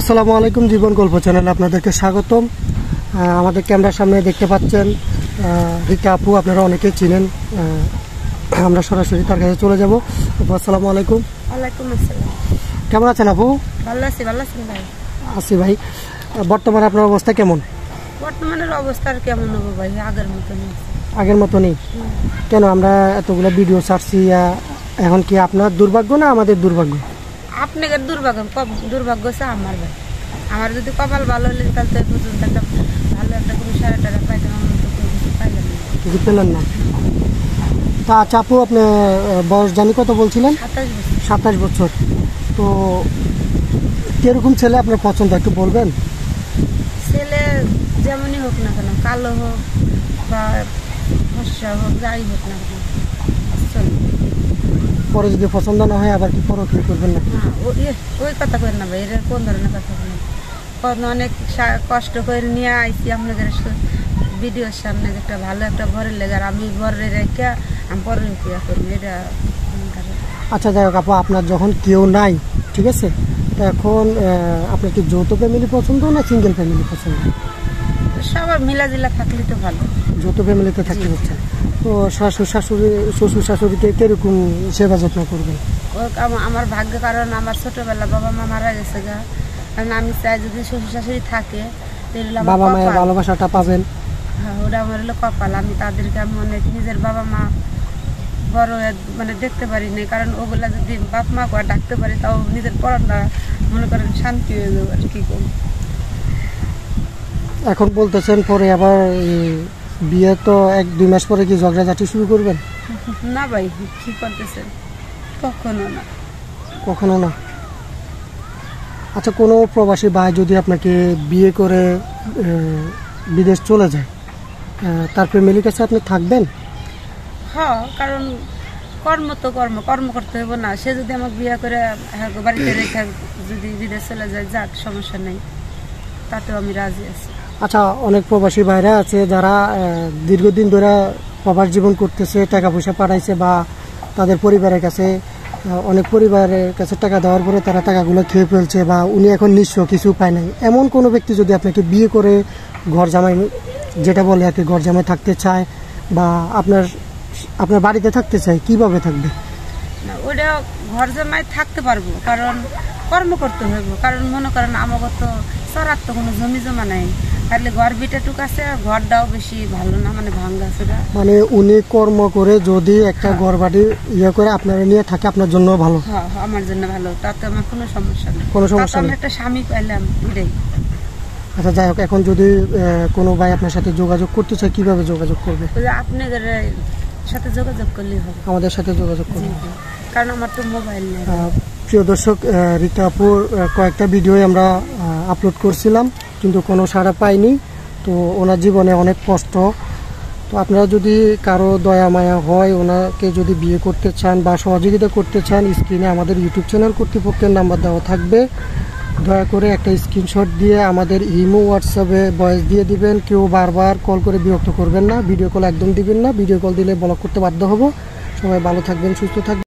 আসসালামু আলাইকুম, জীবন গল্প চ্যানেলে আপনাদেরকে স্বাগতম। আমাদের ক্যামেরার সামনে দেখতে পাচ্ছেন রিতা আপু, আপনারা অনেকেই চিনেন। আমরা সরাসরি তার কাছে চলে যাব। আসসালামু আলাইকুম। ওয়ালাইকুম আসসালাম। কেমন আছেন আপু? ভালো আছি। ভালো আছেন ভাই? আছি ভাই। বর্তমানে আপনার অবস্থা কেমন? বর্তমানের অবস্থা আর কেমন হবে ভাই? আগের মতনই আছে। আগের মতনই? কেন? আমরা এতগুলো ভিডিও ছাড়ছি, এখন কি আপনার দুর্ভাগ্য না আমাদের দুর্ভাগ্য? আপনাদের দুর্ভাগ্য। দুর্ভাগ্য হচ্ছে আমার ভাই। আমার যদি কপাল ভালো হলে তাহলে তো পর্যন্ত একটা ভালো একটা কোনো সারা টারা পাইতাম, আমার মতো কোনো কিছু পাইলাম না। কিছু পেলেন না? তা আচ্ছা আপু, আপনি বয়স জানি কত বলছিলেন? 27 বছর। তো কিরকম ছেলে আপনার পছন্দ একটু বলবেন? ছেলে যেমনই হোক না কেন, কালো হোক বা ফর্সা হোক, যাই হোক না কেন চলবে। পরে যদি পছন্দ না হয় আবার কি পরকিয়া করবেন না? ওই কথা করেন না ভাই, এটা কোন ধরনের কথা বলেন? অনেক কষ্ট করে নিয়ে আইসি আপনাদের ভিডিওর সামনে, একটা ভালো একটা ঘরের লেগে, আর আমি ঘরে রেখে আমি পরের বিয়া করবো, এটা। আচ্ছা যাই হোক আপু, আপনার যখন কেউ নাই, ঠিক আছে, তো এখন আপনার কি যৌথ ফ্যামিলি পছন্দ না সিঙ্গেল ফ্যামিলি পছন্দ? সবার মিলাজিলা থাকলে তো ভালো। যৌথ ফ্যামিলিতে থাকতে হচ্ছেন। তো শ্বশুর শাশুড়িকে কিরকম সেবা যত্ন করবেন? আমার ভাগ্য, কারণ আমার ছোটবেলা বাবা মা মারা গেছে গা। কারণ আমি চাই যদি শ্বশুর শাশুড়ি থাকে বাবা মায়ের ভালোবাসাটা পাবেন। হ্যাঁ, ওটা আমার হলো কপাল। আমি তাদেরকে আমি অনেক নিজের বাবা মা বড় মানে দেখতে পারি না, কারণ ওগুলা যদি বাপ মা করে ডাকতে পারি তাও নিজের পড়াটা মনে করেন শান্তি হয়ে যাবে। আর কি করবো? এখন বলতেছেন পরে আবার বিয়ে তো 1-2 মাস পরে কি ঝগড়াঝাটি শুরু করবেন? না ভাই, কি করতেছেন? কখনো না। কখনো না? আচ্ছা, কোনো প্রবাসী ভাই যদি আপনাকে বিয়ে করে বিদেশ চলে যায়, তার ফ্যামিলির কাছে আপনি থাকবেন? হ্যাঁ, কারণ কর্ম তো কর্ম করতে হবে না? সে যদি আমাকে বিয়ে করে বাড়িতে রেখে যদি বিদেশ চলে যায়, যাক, সমস্যা নেই, তাতেও আমি রাজি আছি। আচ্ছা, অনেক প্রবাসী ভাইরা আছে যারা দীর্ঘদিন ধরে প্রবাস জীবন করতেছে, টাকা পয়সা পাঠাইছে বা তাদের পরিবারের কাছে, অনেক পরিবারের কাছে টাকা দেওয়ার পরে তারা টাকাগুলো খেয়ে ফেলছে বা উনি এখন নিঃস্ব, কিছু পায় নাই। এমন কোনো ব্যক্তি যদি আপনাকে বিয়ে করে ঘর জামাই, যেটা বলে আর কি, ঘর জামাই থাকতে চায় বা আপনার বাড়িতে থাকতে চায়, কিভাবে থাকবে? না, ওটা ঘর জামাই থাকতে পারবো, কারণ কর্ম করতে হইব। কারণ মনে করেন আমাকে তো চড়ার তো কোনো জমি জমা নাই, তাহলে ঘর বিটাটুক আছে, ঘরটাও বেশি ভালো না, মানে ভাঙ্গা চোরা। মানে উনি কর্ম করে যদি একটা ঘর বাড়ি ইয়ে করে আপনারা নিয়ে থাকে, আপনার জন্য ভালো? হ্যাঁ, আমার জন্য ভালো, তাতে আমার কোনো সমস্যা নেই। কোনো সমস্যা নেই? একটা স্বামী পাইলাম, এটাই। আচ্ছা যাই হোক, এখন যদি কোনো ভাই আপনার সাথে যোগাযোগ করতে চায়, কিভাবে যোগাযোগ করবে? আপনাদের সাথে যোগাযোগ করলেই হবে। আমাদের সাথে যোগাযোগ করবে, কারণ আমার তো মোবাইল নেই। প্রিয় দর্শক, রিতা আপুর কয়েকটা ভিডিও আমরা আপলোড করছিলাম, কিন্তু কোনো সাড়া পাইনি। তো ওনার জীবনে অনেক কষ্ট। তো আপনারা যদি কারো দয়া মায়া হয়, ওনাকে যদি বিয়ে করতে চান বা সহযোগিতা করতে চান, স্ক্রিনে আমাদের ইউটিউব চ্যানেল কর্তৃপক্ষের নাম্বার দেওয়া থাকবে। দয়া করে একটা স্ক্রিনশট দিয়ে আমাদের ইমো হোয়াটসঅ্যাপে ভয়েস দিয়ে দিবেন। কেউ বারবার কল করে বিরক্ত করবেন না, ভিডিও কল একদম দিবেন না। ভিডিও কল দিলে ব্লক করতে বাধ্য হব। সবাই ভালো থাকবেন, সুস্থ থাকবেন।